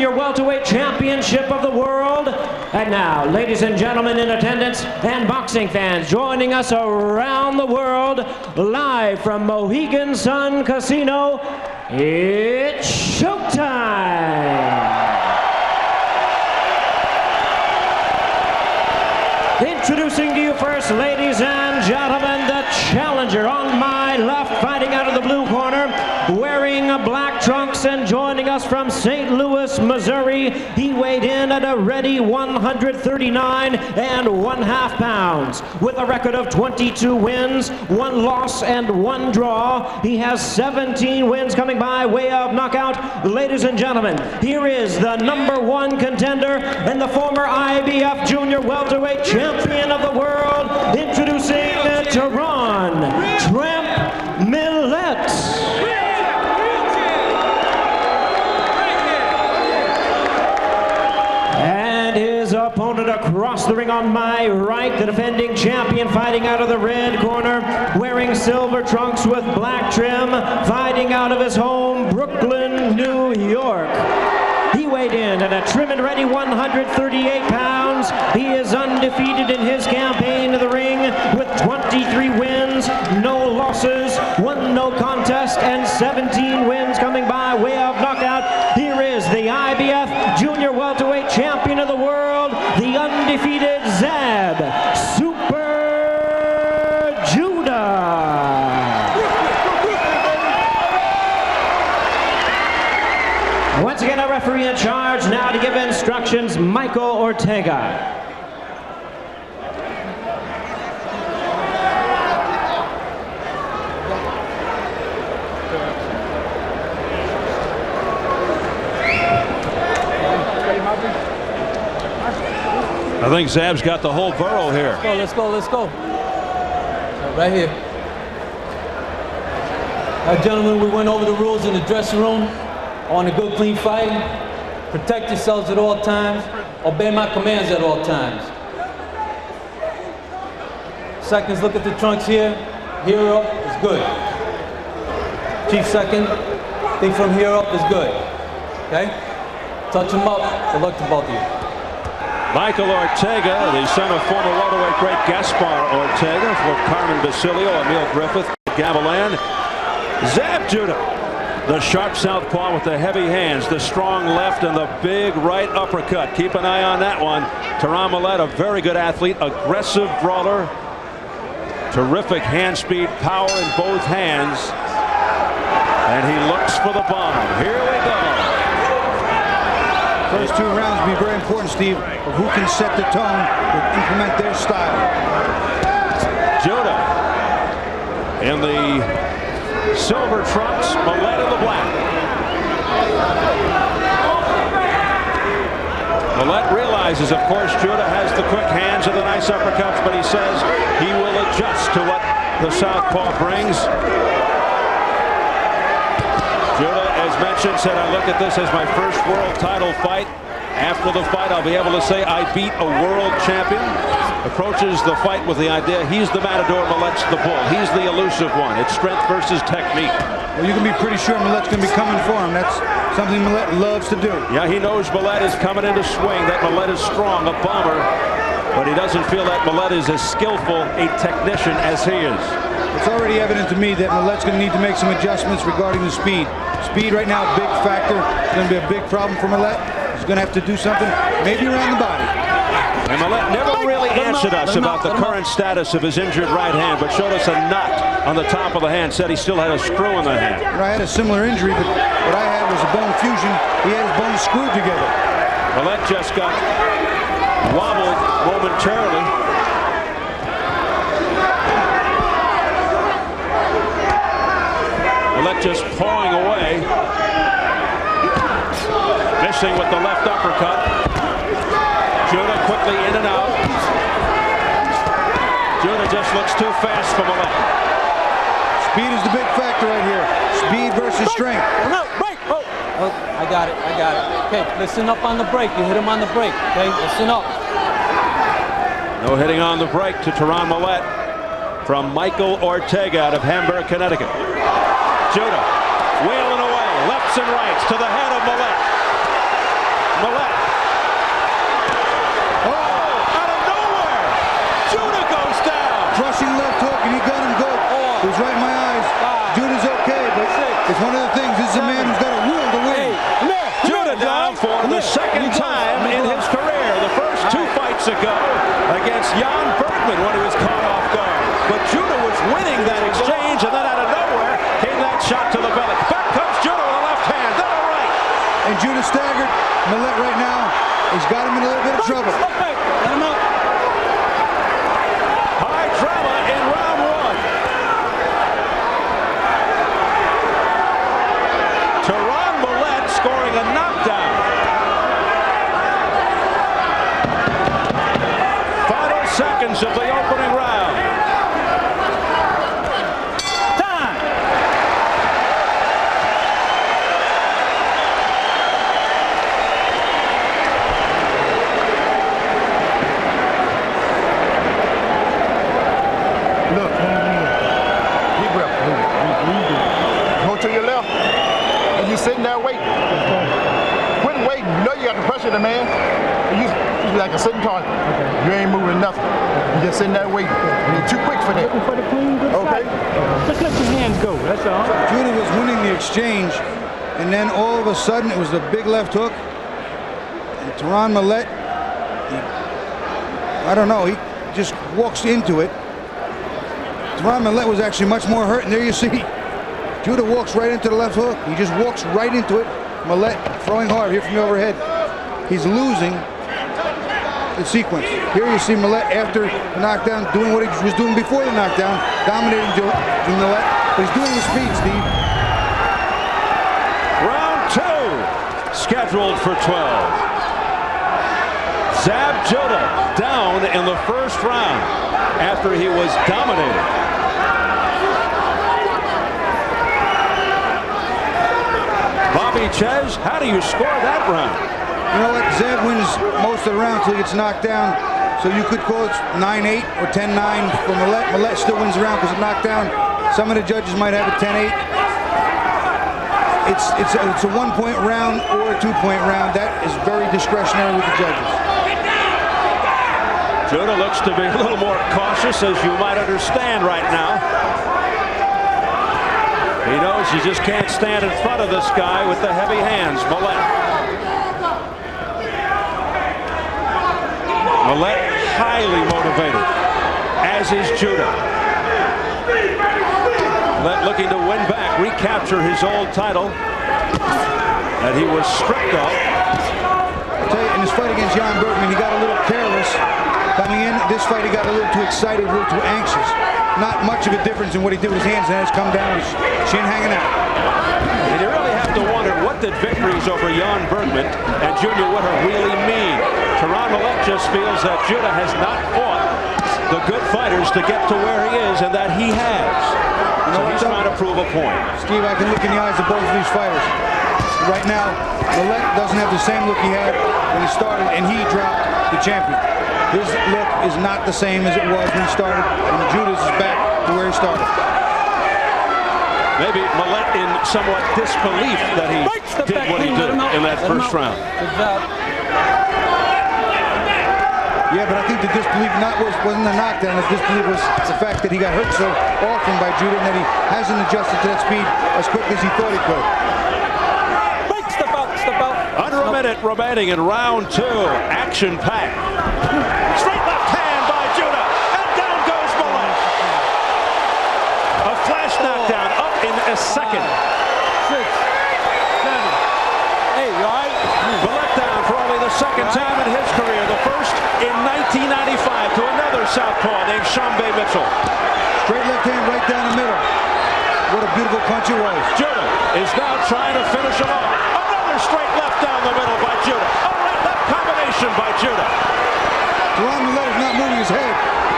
Junior Welterweight Championship of the World. And now, ladies and gentlemen in attendance and boxing fans joining us around the world, live from Mohegan Sun Casino, it's showtime! Introducing to you first, ladies and gentlemen, the challenger on my left, fighting out of the blue corner, wearing black trunks and joining us from St. Louis, Missouri. He weighed in at a ready 139 1/2 pounds. With a record of 22 wins, 1 loss, and 1 draw. He has 17 wins coming by way of knockout. Ladies and gentlemen, here is the #1 contender and the former IBF Junior Welterweight Champion of the world, introducing Terron Millett. And his opponent across the ring on my right, the defending champion, fighting out of the red corner, wearing silver trunks with black trim, fighting out of his home, Brooklyn, New York. He weighed in at a trim and ready 138 pounds. He is undefeated in his campaign to the ring with 23 wins, no losses, 1 no contest, and 17 wins coming by way of knockout. Here is the IBF Junior Welterweight Champion of the world, the undefeated Zab Judah. Once again, a referee in charge now to give instructions, Michael Ortega. I think Zab's got the whole borough here. Let's go. So right here. All right, gentlemen, we went over the rules in the dressing room. On a good, clean fight. Protect yourselves at all times. Obey my commands at all times. Seconds, look at the trunks here. Here up is good. Chief second, think from here up is good. Okay? Touch them up. Good luck to both of you. Michael Ortega, the son of former welterweight great Gaspar Ortega, for Carmen Basilio, Emil Griffith, Gavilan. Zab Judah, the sharp southpaw with the heavy hands, the strong left, and the big right uppercut. Keep an eye on that one. Terron Millett, a very good athlete, aggressive brawler, terrific hand speed, power in both hands, and he looks for the bomb. Here we go. First 2 rounds will be very important, Steve, of who can set the tone and implement their style. Judah in the silver trunks, Millett in the black. Millett realizes, of course, Judah has the quick hands and the nice uppercuts, but he says he will adjust to what the southpaw brings. Judah, as mentioned, said, I look at this as my first world title fight. After the fight, I'll be able to say I beat a world champion. Approaches the fight with the idea he's the matador, Millett's the bull. He's the elusive one. It's strength versus technique. Well, you can be pretty sure Millett's going to be coming for him. That's something Millett loves to do. Yeah, he knows Millett is coming into swing, that Millett is strong, a bomber, but he doesn't feel that Millett is as skillful a technician as he is. It's already evident to me that Millett's going to need to make some adjustments regarding the speed. Speed right now, a big factor. It's going to be a big problem for Millett. He's going to have to do something, maybe around the body. And Millett never really answered us about the current status of his injured right hand, but showed us a knot on the top of the hand, said he still had a screw in the hand. I had a similar injury, but what I had was a bone fusion. He had his bones screwed together. Millett just got wobbled momentarily. Millett just pawing away. Missing with the left uppercut. Judah quickly in and out. Judah just looks too fast for Millett. Speed is the big factor right here. Speed versus strength. No, break. Oh, I got it. Okay, listen up on the break. You hit him on the break. Okay, listen up. No hitting on the break to Terron Millett from Michael Ortega out of Hamburg, Connecticut. Judah wheeling away, lefts and rights to the head of Millett. Millett. Oh, out of nowhere. Judah goes down. Crushing left hook, and he got him good. It was right in my eyes. Judah's okay, but it's one of the things. This is a man who's got a will to win. Judah down for the second time in his career. The first 2 fights ago against Jan Bergman when he was caught off guard. But Judah was winning that exchange, and then out of nowhere came that shot to the belly. Back comes Judah with a left hand, then a right. And Judah staggered. Millett right now, he's got him in a little bit of trouble. Let him out. High drama in round 1. Terron Millett scoring a knockdown. Final seconds of the opening round. Time. Look, deep breath. Go to your left, and you sitting there waiting. Quit waiting. You know you got the pressure, the man. You like a sitting target. You ain't moving nothing. You just sitting there waiting. You're too quick for that. Looking for the clean, good Okay. fight. Just let your hands go. That's all. Judah was winning the exchange, and then all of a sudden it was the big left hook. And Terron Millett, I don't know, he just walks into it. Terron Millett was actually much more hurt, and there you see Judah walks right into the left hook. He just walks right into it. Millett throwing hard here from the overhead. He's losing the sequence. Here you see Millett after the knockdown doing what he was doing before the knockdown, dominating Millett, but he's doing the speed, Steve. Round 2 scheduled for 12. Zab Judah down in the first round after he was dominated. Bobby Ches, how do you score that round? You know what? Zab wins most of the round until he gets knocked down. So you could call it 9-8 or 10-9 for Millett. Millett still wins the round because of knockdown. Some of the judges might have it 10-8. It's a 1-point round or a 2-point round. That is very discretionary with the judges. Judah looks to be a little more cautious, as you might understand right now. He knows he just can't stand in front of this guy with the heavy hands, Millett. Millett highly motivated, as is Judah. Millett looking to win back, recapture his old title that he was stripped of. I'll tell you, in his fight against Jan Bergman, he got a little careless. Coming in, this fight he got a little too excited, a little too anxious. Not much of a difference in what he did with his hands, and has come down, his chin hanging out. And you really have to wonder, what did victories over Jan Bergman and Junior Witter really mean? Terron Millett just feels that Judah has not fought the good fighters to get to where he is, and that he has. So he's trying to prove a point. Steve, I can look in the eyes of both of these fighters. Right now, Millett doesn't have the same look he had when he started, and he dropped the champion. His look is not the same as it was when he started, and Judah's is back to where he started. Maybe Millett in somewhat disbelief that he did what he did in that first round. Good job. Yeah, but I think the disbelief wasn't the knockdown. The disbelief was the fact that he got hurt so often by Judah, and that he hasn't adjusted to that speed as quick as he thought he could. Step out, step out. Under a minute remaining in round 2. Action-packed. Straight left hand by Judah, and down goes Millett. A flash knockdown up in a second. 6, 7, 8, you all right? Millett down for only the second time in his career. The first in 1995 to another southpaw named Shambe Mitchell. Straight left hand right down the middle. What a beautiful punch it was. Judah is now trying to finish him off. Another straight left down the middle by Judah. A right-left combination by Judah. Terron Millett is not moving his head.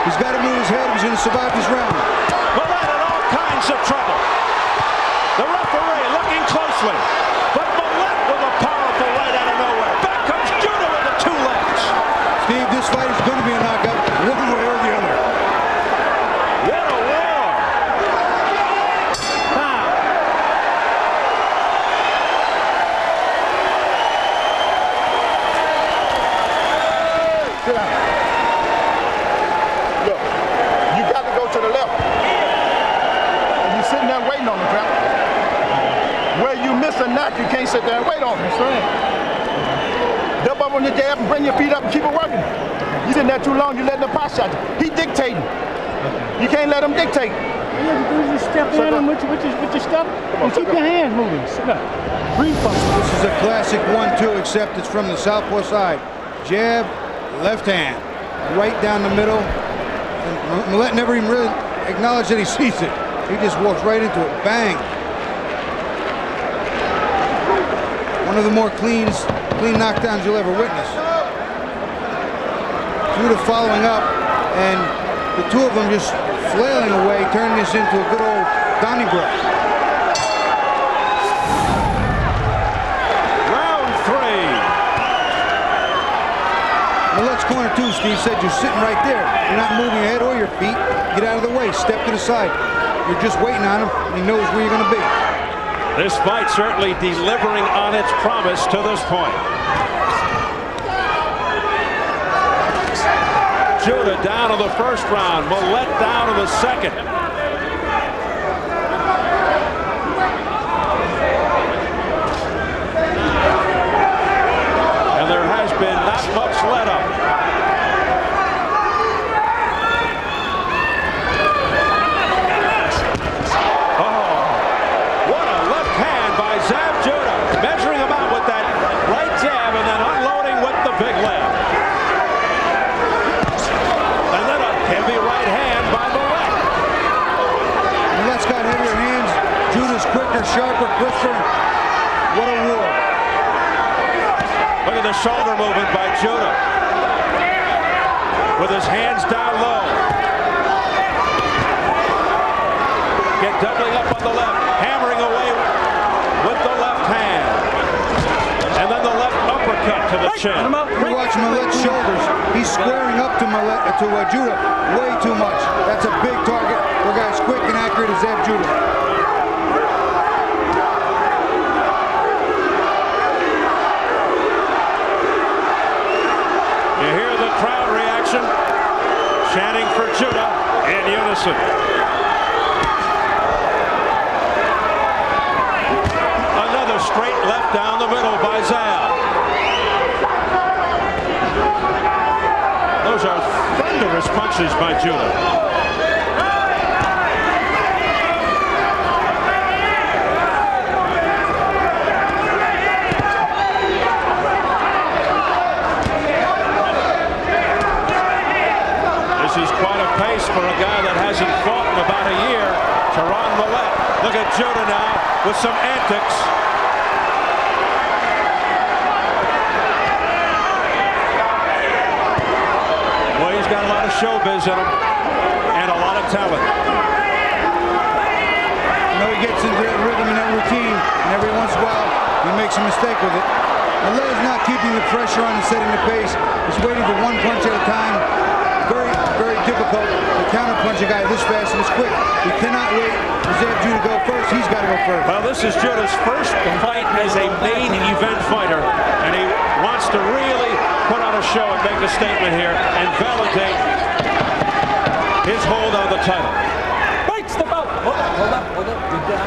He's got to move his head if he's going to survive this round. Millett in all kinds of trouble. The referee looking closely. But Millett with a powerful right out of nowhere. Back comes Judah with the 2 legs. Steve, this fight is going to be a knockout one way or the other. What a war. back. You can't sit there and wait on him. That's right. Double up on your jab and bring your feet up and keep it working. You sitting there too long, you're letting the pot shot. He dictating. You can't let him dictate. All you have to do is just step in and with your stuff and keep your hands moving. Sit up. Breathe for me. This is a classic 1-2, except it's from the southpaw side. Jab, left hand, right down the middle. And Millett never even really acknowledged that he sees it. He just walks right into it. Bang. One of the more clean knockdowns you'll ever witness. Judah following up, and the two of them just flailing away, turning this into a good old Donnybrook. Round 3. Millett's corner two, Steve said you're sitting right there. You're not moving your head or your feet. Get out of the way, step to the side. You're just waiting on him, and he knows where you're going to be. This fight certainly delivering on its promise to this point. Judah down in the first round, Millett down in the second. And there has been not much let up. Zab Judah measuring him out with that right jab and then unloading with the big left. And then a heavy right hand by Millett. Millett's got heavier hands. Judah's quicker, sharper, crisper. What a war. Look at the shoulder movement by Judah. With his hands down low. Get doubling up on the left, hammering away with the left hand. And then the left uppercut to the chin. You watch Millett's shoulders. He's squaring up to Judah way too much. That's a big target for guys quick and accurate as Zab Judah. You hear the crowd reaction, chanting for Judah in unison. Straight left down the middle by Zab. Those are thunderous punches by Judah. This is quite a pace for a guy that hasn't fought in about a year. Terron Millett. Look at Judah now with some antics. He's got a lot of showbiz in him and a lot of talent. You know, he gets into that rhythm and that routine, and every once in a while he makes a mistake with it. Millett is not keeping the pressure on and setting the pace. He's waiting for one punch at a time. Very, very difficult to counterpunch a guy this fast and this quick. He cannot wait for Zab Judah to go first. He's got to go first. Well, this is Judah's first fight as a main event fighter, and he wants to really put on a show and make a statement here and validate his hold on the title. Breaks the belt. Hold up. Good job.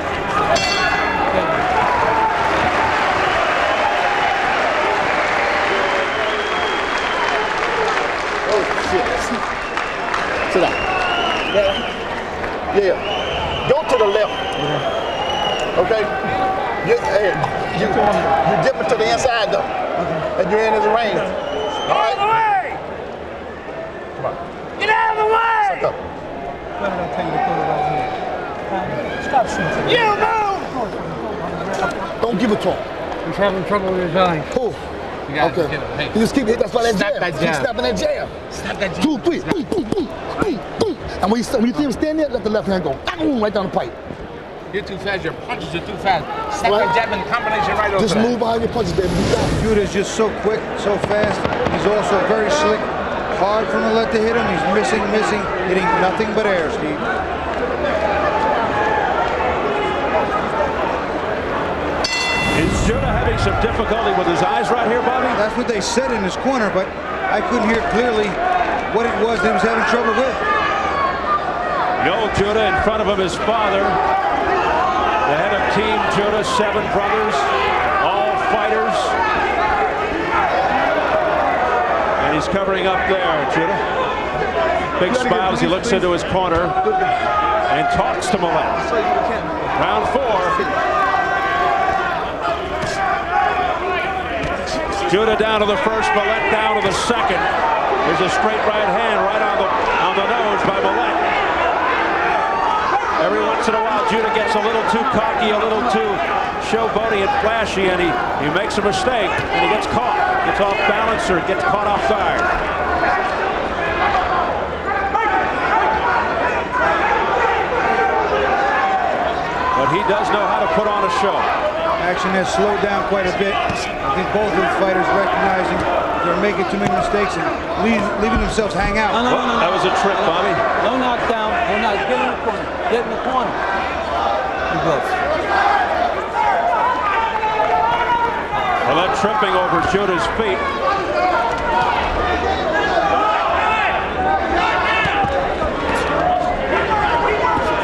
Oh, shit. Sit down. Yeah. Go to the left. Okay? You're dipping to the inside, though. And you're in his range. All right? Out of the way! Come on. Get out of the way! Suck up. What did I tell you to put it right here? Stop shooting. You move! Don't give it to him. He's having trouble with his eyes. Pull. You gotta Okay. get him. Hey. You just keep it. That's why that Snap jab. that Keep jab. snapping that jab. Snap that jab. 2, 3. Boom, boom, boom, boom, boom. And when you see him stand there, let the left hand go. Boom, right down the pipe. You're too fast. Your punches are too fast. Snap that jab and combination right over Just that. move behind your punches, baby. You got it. Judah's just so quick, so fast. He's also very slick. Hard for Millett to hit him. He's missing, hitting nothing but air, Steve. Is Judah having some difficulty with his eyes right here, Bobby? That's what they said in his corner, but I couldn't hear clearly what it was that he was having trouble with. The old Judah in front of him, his father. The head of Team Judah, 7 brothers, all fighters. And he's covering up there, Judah. Big smile as he looks into his corner and talks to Millett. Round 4. Judah down to the first, Millett down to the second. There's a straight right hand right on the nose by Millett. Every once in a while, Judah gets a little too cocky, a little too showboaty and flashy, and he makes a mistake, and he gets caught. Gets off balance or gets caught off guard. But he does know how to put on a show. Action has slowed down quite a bit. I think both of the fighters recognizing they're making too many mistakes and leaving themselves hang out. No. That was a trick, Bobby. No knockdown. No knock. Get in the corner. Get in the corner. You both. Millett tripping over Judah's feet.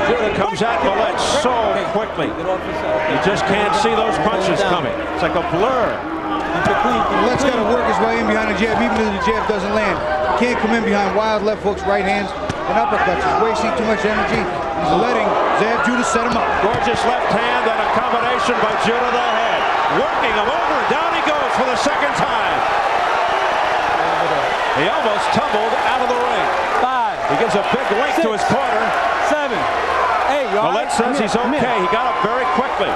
Judah comes at Millett so quickly. You just can't see those punches coming. It's like a blur. Millett's got to work his way in behind the jab, even if the jab doesn't land. He can't come in behind wild left hooks, right hands, and uppercuts. He's wasting too much energy. He's letting Zab Judah set him up. Gorgeous left hand and a combination by Judah the head. Working him over, and down he goes for the second time. He almost tumbled out of the ring. 5. He gives a big link to his corner. 7. 8. Millett says he's okay. He got up very quickly.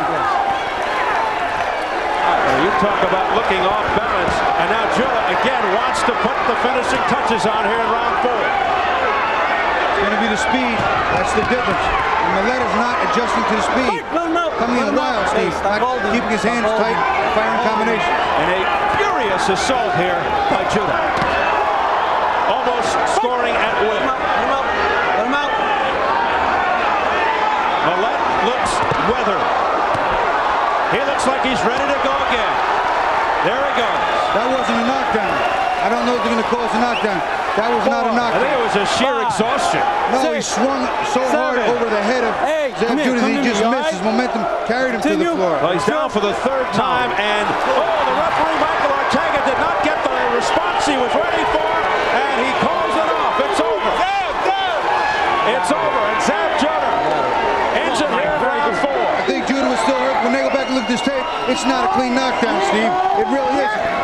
You talk about looking off balance, and now Judah again wants to put the finishing touches on here in round 4. It's going to be the speed. That's the difference. And Millett is not adjusting to the speed. Coming in wild, Steve. Not keeping his hands tight, firing combination. And a furious assault here by Judah. Almost scoring at will. Let him out. Millett looks weathered. He looks like he's ready to go again. There he goes. That wasn't a knockdown. I don't know if they're going to call it a knockdown. That was not a knockdown. I think it was a sheer exhaustion. No, he swung so hard over the head of Zab Judah that he just missed. His momentum carried him to the floor. Well, he's down for the 3rd time, and the referee, Michael Ortega, did not get the response he was ready for, and he calls it off. It's over. It's over, and Zab Judah ends it here in round 4. I think Judah was still hurt. When they go back and look at this tape, it's not a clean knockdown, Steve. It really isn't.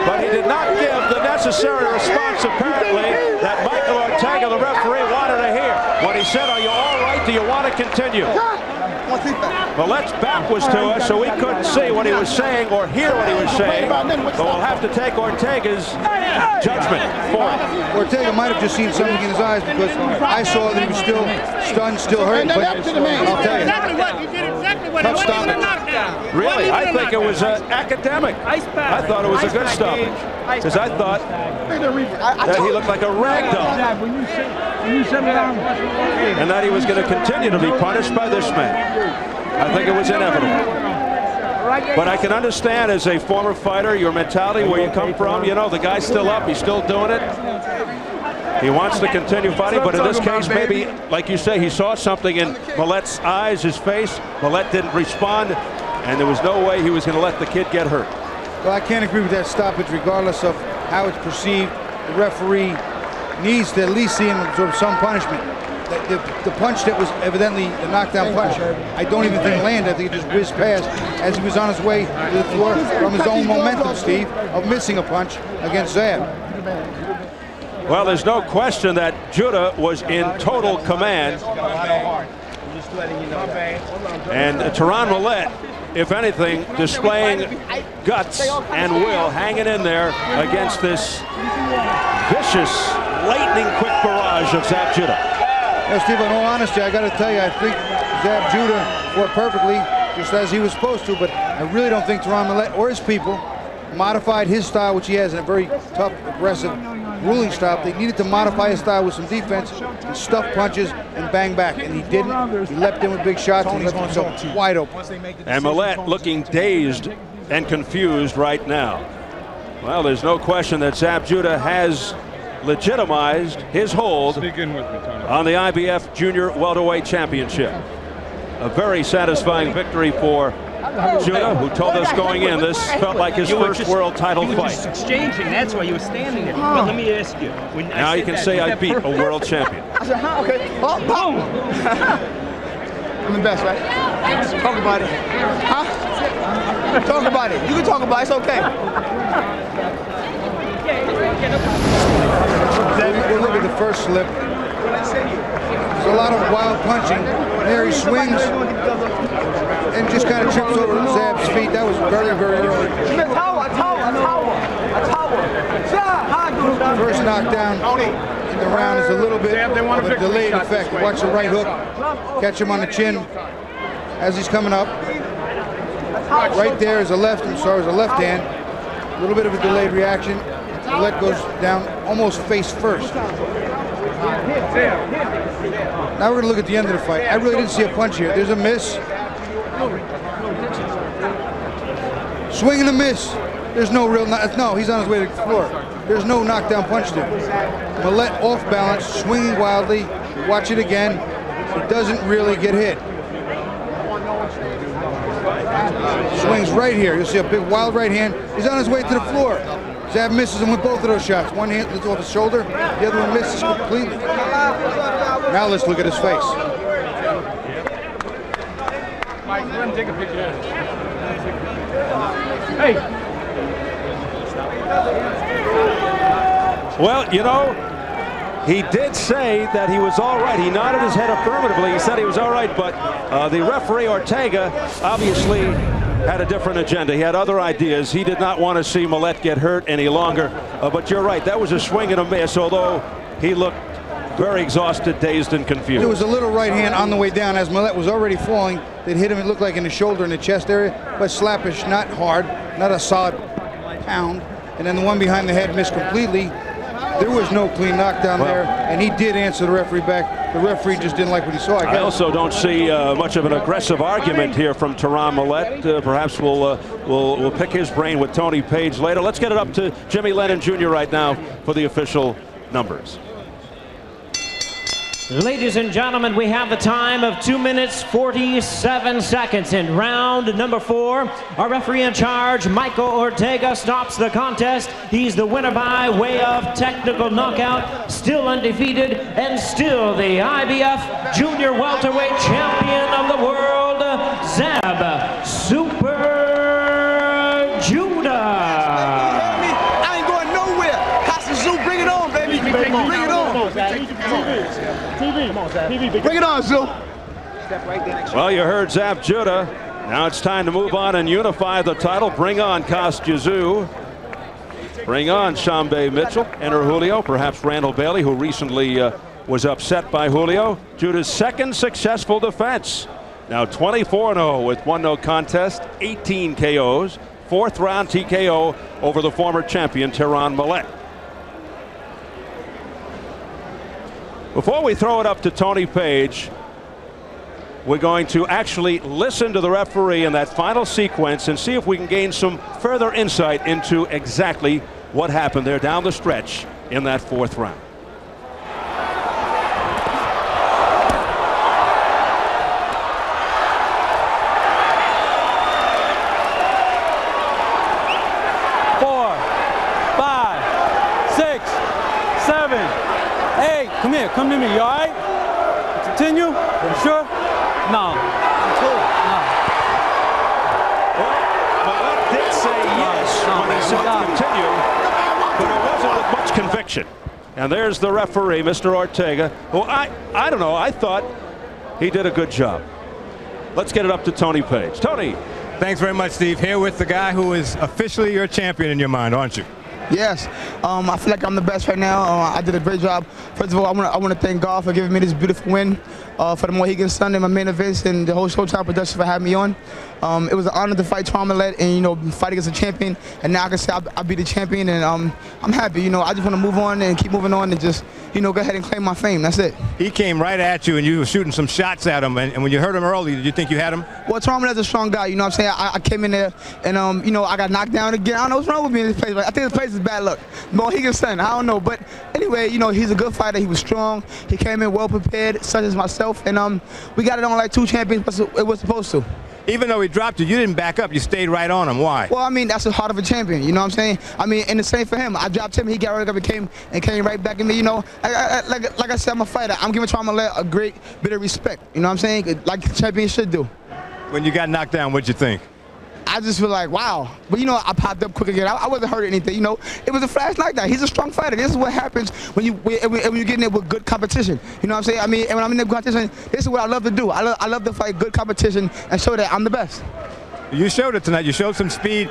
But he did not give the necessary response, apparently, that Michael Ortega, the referee, wanted to hear. When he said, "Are you all right? Do you want to continue?" Millett's back was to us, so we couldn't see what he was saying or hear what he was saying. But we'll have to take Ortega's judgment for it. Ortega might have just seen something in his eyes because I saw that he was still stunned, still hurt. But I'll tell you, tough stoppage. Really, I think it was academic. I thought it was a good stoppage because I thought that he looked like a rag doll, and that he was going to continue to be punished by this man. I think it was inevitable. But I can understand, as a former fighter, your mentality, where you come from. You know, the guy's still up. He's still doing it. He wants to continue fighting, but in this case, maybe, like you say, he saw something in Millett's eyes, his face. Millett didn't respond, and there was no way he was going to let the kid get hurt. Well, I can't agree with that stoppage, regardless of how it's perceived. The referee needs to at least see him absorb some punishment. The punch that was evidently a knockdown punch, I don't even think landed. I think it just whizzed past as he was on his way to the floor from his own momentum, Steve, of missing a punch against Zab. Well, there's no question that Judah was in total command. And Terron Millett, if anything, displaying guts and will, hanging in there against this vicious, lightning-quick barrage of Zab Judah. Yeah, Steve, in all honesty, I got to tell you, I think Zab Judah fought perfectly, just as he was supposed to, but I really don't think Terron Millett or his people modified his style, which he has in a very tough, aggressive, ruling style. They needed to modify his style with some defense and stuff punches and bang back, and he didn't. He leapt in with big shots and left himself wide open. And Millett looking dazed and confused right now. Well, there's no question that Zab Judah has legitimized his hold on the IBF Junior Welterweight Championship. A very satisfying victory for Judah, who told us going in this felt like his first world title fight. Just exchanging, that's why you were standing there. But let me ask you. Now you can say I beat a world champion. I said, huh? Okay. Oh, boom. I'm the best, right? Talk about it. Huh? Talk about it. You can talk about it. It's okay. Look at the first slip. There's a lot of wild punching. There he swings and just kind of trips over Zab's feet. That was very, very early. First knockdown in the round is a little bit of a delayed effect. Watch the right hook. Catch him on the chin as he's coming up. Right there is a left, is a left hand. A little bit of a delayed reaction. Millett goes down almost face first. Now we're going to look at the end of the fight. I really didn't see a punch here. There's a miss. Swing and a miss. There's no real, no, he's on his way to the floor. There's no knockdown punch there. Millett off balance, swinging wildly. Watch it again. It doesn't really get hit. Swings right here. You'll see a big wild right hand. He's on his way to the floor. Zab misses him with both of those shots. One hand off his shoulder, the other one misses completely. Now let's look at his face. Mike, let him take a picture. Hey. Well, you know, he did say that he was all right. He nodded his head affirmatively. He said he was all right, but the referee, Ortega, obviously had a different agenda. He had other ideas. He did not want to see Millett get hurt any longer. But you're right, that was a swing and a miss, although he looked very exhausted, dazed, and confused. There was a little right hand on the way down as Millett was already falling. That hit him, it looked like in the shoulder and the chest area, but slappish, not hard, not a solid pound. And then the one behind the head missed completely. There was no clean knockdown there, and he did answer the referee back. The referee just didn't like what he saw, I guess. I also don't see much of an aggressive argument here from Terron Millett. Perhaps we'll pick his brain with Tony Page later. Let's get it up to Jimmy Lennon Jr. right now for the official numbers. Ladies and gentlemen, we have the time of 2 minutes 47 seconds in round number 4. Our referee in charge, Michael Ortega, stops the contest. He's the winner by way of technical knockout, still undefeated, and still the IBF Junior Welterweight Champion of the world, Zab Super Judah. I ain't going nowhere. Casa Zoo, bring it on, baby. Bring it on. Bring it on, Zoo. Well, you heard Zab Judah. Now it's time to move on and unify the title. Bring on Kostya. Bring on Shambe Mitchell. Enter Julio, perhaps Randall Bailey, who recently was upset by Julio. Judah's second successful defense. Now 24-0 with 1-0 contest, 18 KOs, 4th round TKO over the former champion Terron Millett. Before we throw it up to Tony Page, we're going to actually listen to the referee in that final sequence and see if we can gain some further insight into exactly what happened there down the stretch in that 4th round. Come here, come to me, you all right? Continue? You sure? No. Well, Millett did say yes when he said continue, but it wasn't with much conviction. And there's the referee, Mr. Ortega, who I don't know, I thought he did a good job. Let's get it up to Tony Page. Tony. Thanks very much, Steve. Here with the guy who is officially your champion in your mind, aren't you? Yes, I feel like I'm the best right now. I did a great job. First of all, I want to thank God for giving me this beautiful win for the Mohegan Sun and my main events and the whole Showtime production for having me on. It was an honor to fight Terron Millett and fight against a champion. And now I can say I beat the champion, and I'm happy. I just want to move on and keep moving on and just go ahead and claim my fame. That's it. He came right at you, and you were shooting some shots at him. And when you heard him early, did you think you had him? Well, Terron Millett's a strong guy. You know what I'm saying? I came in there and I got knocked down again. I don't know what's wrong with me in this place. But I think this place is bad luck. Mohegan Sun, I don't know. But anyway, you know, he's a good fighter. He was strong. He came in well prepared, such as myself. And we got it on like 2 champions, it was supposed to. Even though he dropped you, you didn't back up. You stayed right on him. Why? Well, I mean, that's the heart of a champion. You know what I'm saying? I mean, and the same for him. I dropped him. He got right up and came right back at me. You know, like I said, I'm a fighter. I'm giving Terron Millett a great bit of respect. You know what I'm saying? Like the champion should do. When you got knocked down, what'd you think? I just feel like, wow. But, you know, I popped up quick again. I wasn't hurt or anything, you know. It was a flash knockdown. He's a strong fighter. This is what happens when you're getting it with good competition. You know what I'm saying? I mean, and when I'm in the competition, this is what I love to do. I love to fight good competition and show that I'm the best. You showed it tonight. You showed some speed.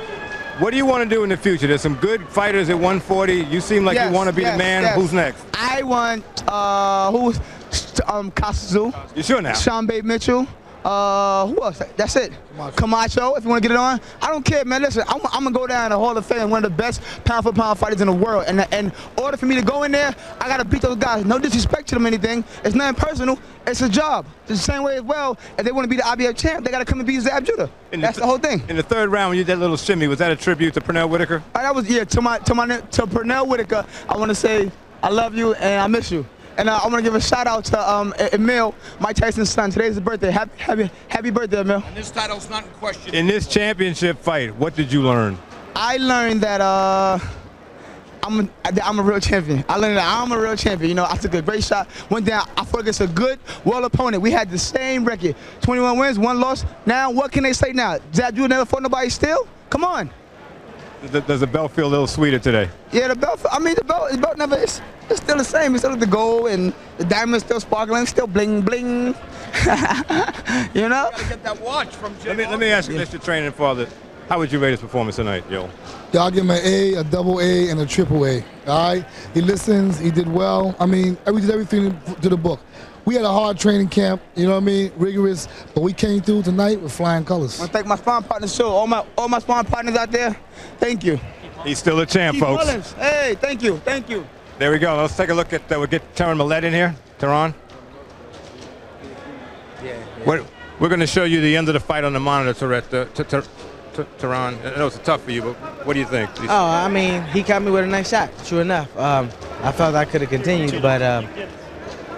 What do you want to do in the future? There's some good fighters at 140. You seem like you want to be the man. Yes. Who's next? I want, who's, Costa. You sure now? Sean Babe Mitchell. Who else? That's it. Camacho, if you want to get it on. I don't care, man. Listen, I'm going to go down in the Hall of Fame, one of the best pound-for-pound fighters in the world. And in order for me to go in there, I got to beat those guys. No disrespect to them or anything. It's nothing personal. It's a job. It's the same way as well. If they want to be the IBF champ, they got to come and beat Zab Judah. That's the whole thing. In the 3rd round, when you did that little shimmy, was that a tribute to Pernell Whitaker? That was, yeah, to Pernell Whitaker. I want to say I love you and I miss you. And I want to give a shout out to Emil, Mike Tyson's son. Today's his birthday. Happy birthday, Emil. And this title's not in question. In this championship fight, what did you learn? I learned that I'm a real champion. I learned that I'm a real champion. You know, I took a great shot, went down. I fought against a good, well opponent. We had the same record, 21 wins, 1 loss. Now, what can they say now? Zab Judah never fought nobody still? Come on. Does the belt feel a little sweeter today? Yeah, the belt. I mean, the belt never. It's still the same. It's still the gold and the diamond's still sparkling, still bling bling. You know. You gotta get that watch from Jim. Let me ask you, Mr. Training Father, how would you rate his performance tonight, Joe? Yeah, I'll give him an A, a double A, and a triple A. All right. He listens. He did well. I mean, we did everything to the book. We had a hard training camp, you know what I mean, rigorous, but we came through tonight with flying colors. I want to thank my sparring partners too, all my sparring partners out there. Thank you. He's still a champ, Keith folks. Mullins. Hey, thank you. There we go. Let's take a look at. We'll get Terron Millett in here. Terron. Yeah. We're going to show you the end of the fight on the monitor. Terron. I know it's tough for you, but what do you think? Oh, I mean, he caught me with a nice shot. True enough. I felt I could have continued, but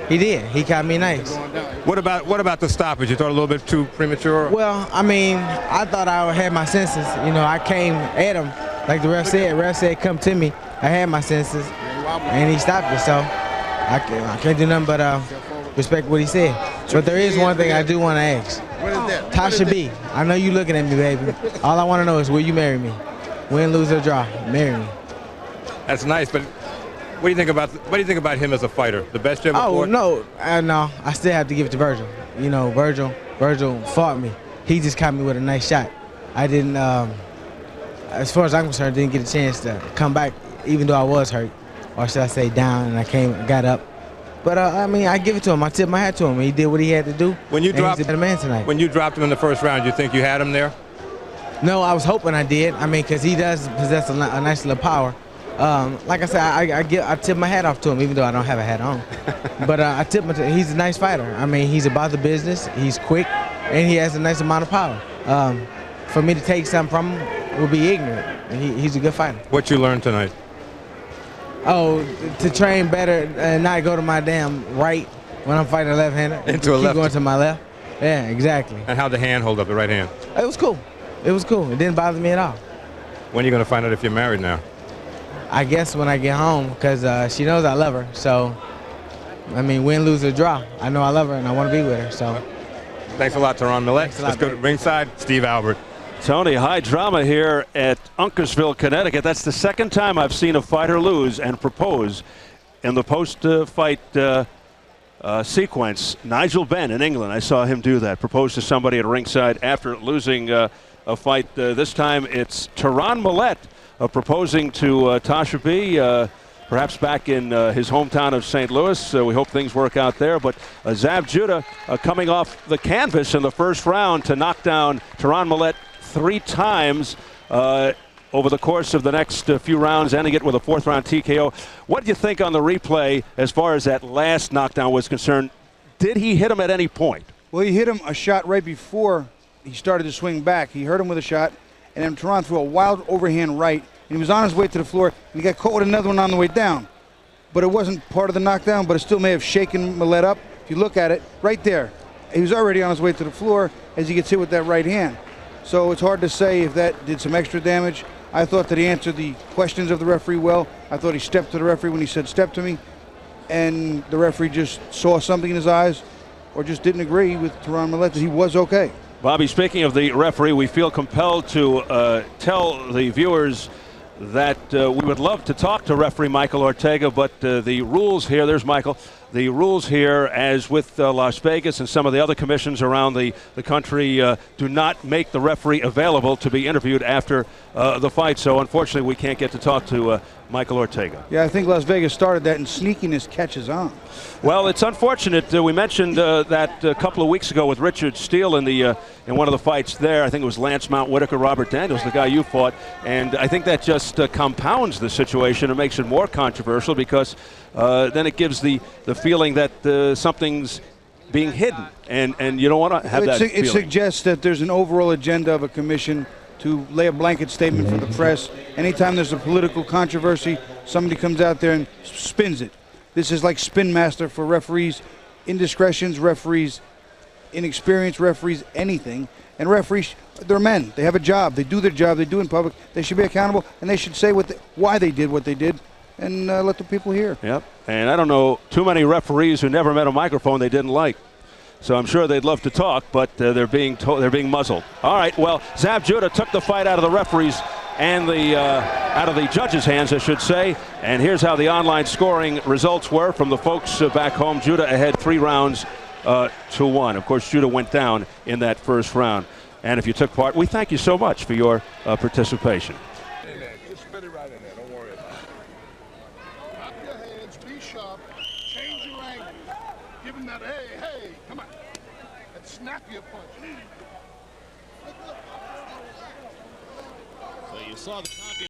he did. He caught me nice. What about the stoppage? You thought a little bit too premature? Well, I mean, I thought I had my senses. You know, I came at him like the ref said. Ref said, "Come to me." I had my senses, and he stopped it. So I can't do nothing but respect what he said. But there is one thing I do want to ask. What is that? Tasha B, I know you looking at me, baby. All I want to know is, will you marry me? Win, lose, or draw, marry me. That's nice, but what do you think about him as a fighter? The best you ever fought? Oh no, I still have to give it to Virgil. You know, Virgil fought me. He just caught me with a nice shot. I didn't, as far as I'm concerned, didn't get a chance to come back, even though I was hurt, or should I say down, and got up. But I mean, I give it to him. I tip my hat to him. He did what he had to do. When you dropped, he's a better man tonight. When you dropped him in the 1st round, you think you had him there? No, I was hoping I did. I mean, because he does possess a nice little power. Like I said, I tip my hat off to him, even though I don't have a hat on. But I tip him. He's a nice fighter. I mean, he's about the business. He's quick, and he has a nice amount of power. For me to take something from him would be ignorant. He's a good fighter. What you learned tonight? Oh, to train better and not go to my damn right when I'm fighting a left-hander. Into a left. Keep going to my left. Yeah, exactly. And how'd the hand hold up, the right hand? It was cool. It was cool. It didn't bother me at all. When are you going to find out if you're married now? I guess when I get home, because she knows I love her. So, I mean, win, lose, or draw. I know I love her and I want to be with her. So, thanks a lot, Terron Millett. Let's go to ringside. Steve Albert. Tony, high drama here at Uncasville, Connecticut. That's the 2nd time I've seen a fighter lose and propose in the post-fight sequence. Nigel Benn in England, I saw him do that, propose to somebody at ringside after losing a fight. This time it's Terron Millett proposing to Tasha B, perhaps back in his hometown of St. Louis. We hope things work out there. But Zab Judah coming off the canvas in the 1st round to knock down Terron Millett 3 times over the course of the next few rounds, ending it with a 4th round TKO. What do you think on the replay as far as that last knockdown was concerned? Did he hit him at any point? Well, he hit him a shot right before he started to swing back. He hurt him with a shot, and then Terron threw a wild overhand right and he was on his way to the floor, and he got caught with another one on the way down. But it wasn't part of the knockdown, but it still may have shaken Millett up. If you look at it, right there, he was already on his way to the floor as he gets hit with that right hand. So it's hard to say if that did some extra damage. I thought that he answered the questions of the referee well. I thought he stepped to the referee when he said, "Step to me," and the referee just saw something in his eyes or just didn't agree with Terron Millett that he was okay. Bobby, speaking of the referee, we feel compelled to tell the viewers that we would love to talk to referee Michael Ortega, but the rules here, there's Michael, the rules here, as with Las Vegas and some of the other commissions around the country, do not make the referee available to be interviewed after the fight. So unfortunately, we can't get to talk to Michael Ortega. Yeah, I think Las Vegas started that, and sneakiness catches on. Well, it's unfortunate. We mentioned that a couple of weeks ago with Richard Steele in one of the fights there. I think it was Lance Mount Whitaker, Robert Daniels, the guy you fought, and I think that just compounds the situation and makes it more controversial, because then it gives the feeling that something's being hidden, and you don't want to have that feeling. It suggests that there's an overall agenda of a commission to lay a blanket statement for the press. Anytime there's a political controversy, somebody comes out there and spins it. This is like spin master for referees, indiscretions, referees, inexperienced referees, anything. And referees, they're men. They have a job. They do their job. They do it in public. They should be accountable, and they should say why they did what they did, and let the people hear. Yep. And I don't know too many referees who never met a microphone they didn't like. So I'm sure they'd love to talk, but they're being muzzled. All right. Well, Zab Judah took the fight out of the referees and out of the judges' hands, I should say. And here's how the online scoring results were from the folks back home. Judah ahead 3 rounds to 1. Of course, Judah went down in that first round. And if you took part, we thank you so much for your participation. Just spit it right in there. Don't worry about it. Up your hands. Be sharp. Change your angle. Give him that, hey, come on. And snap your punch. So you saw the champion.